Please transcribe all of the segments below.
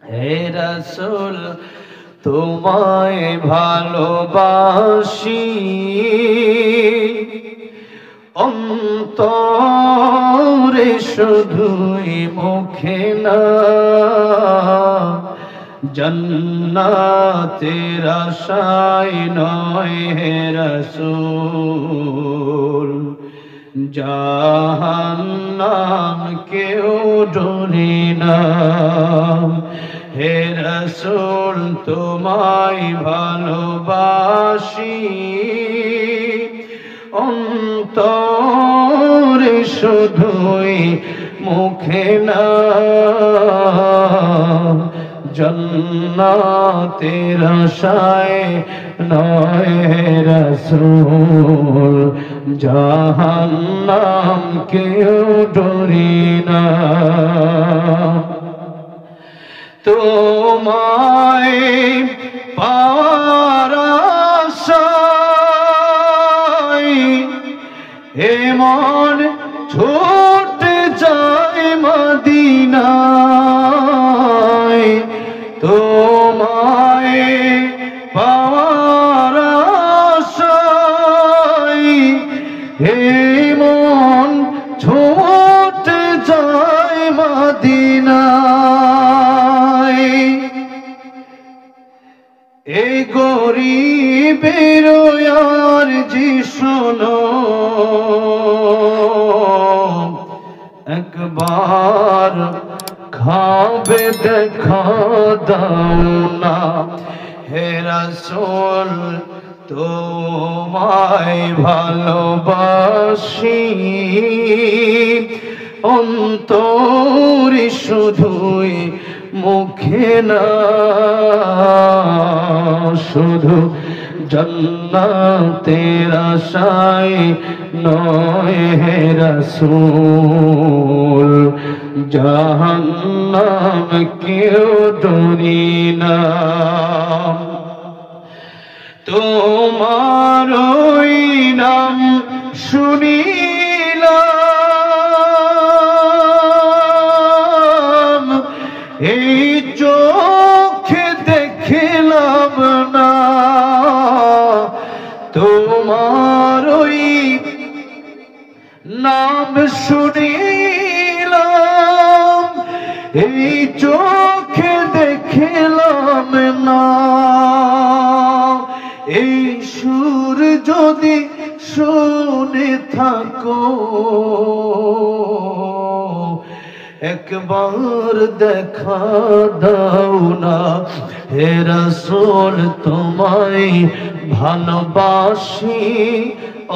হে রাসূল তোমায় ভালোবাসি অন্তরে শুধুই মুখে না, জান্নাতের আশায় নয় হে রাসূল, জাহান্নাম কেউ ডরি না। হে রাসূল তোমায় ভালোবাসি অন্তরে শুধুই মুখে না, জান্নাতের আশায় নয় হে রাসূল, জাহান্নাম কেউ ডরি না। তোমায় পাওয়ার আশায় এমন ছুটে যায় মদিনায়, তোমায় পাওয়ার আশায় এমন ছুটে যায় মদিনায়। এই গরিবের আরজি শোনো, একবার খাবে দেখা দাও না। হে রাসূল তোমায় ভালোবাসি অন্তরে শুধুই মুখে না, শুধু জান্নাতের আশায় নয় হে রাসূল, জাহান্নাম কেউ ডরি না। তোমার ওই নাম শুনিলাম, এই চোখে দেখিলাম না, তোমার ওই নাম শুনিলাম, এই চোখে দেখিলাম না। এই সুর যদি শুনে থাকো একবার দেখা দাও না। হে রাসূল তোমায় ভালোবাসি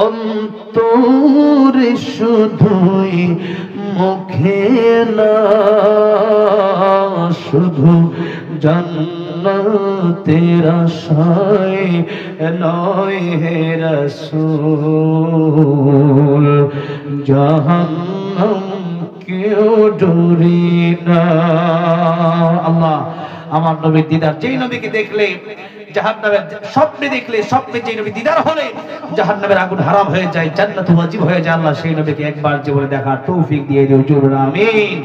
অন্তরে শুধুই মুখে না, শুধু জান্নাতের আশায় নয় হে রাসূল, জাহান্নাম কেউ ডরি না। আল্লাহ আমার নবীর দিদার, যেই নবীকে দেখলে জাহান্নামের স্বপ্নে, দেখলে স্বপ্নে যেই নবী দিদার হলে জাহান্নামের আগুন হারাম হয়ে যায়, জান্নাত ওয়াজিব হয়ে যায়, আল্লাহ সেই নবীকে একবার জীবনে দেখার তৌফিক দিয়ে দিও, জোরে আমিন।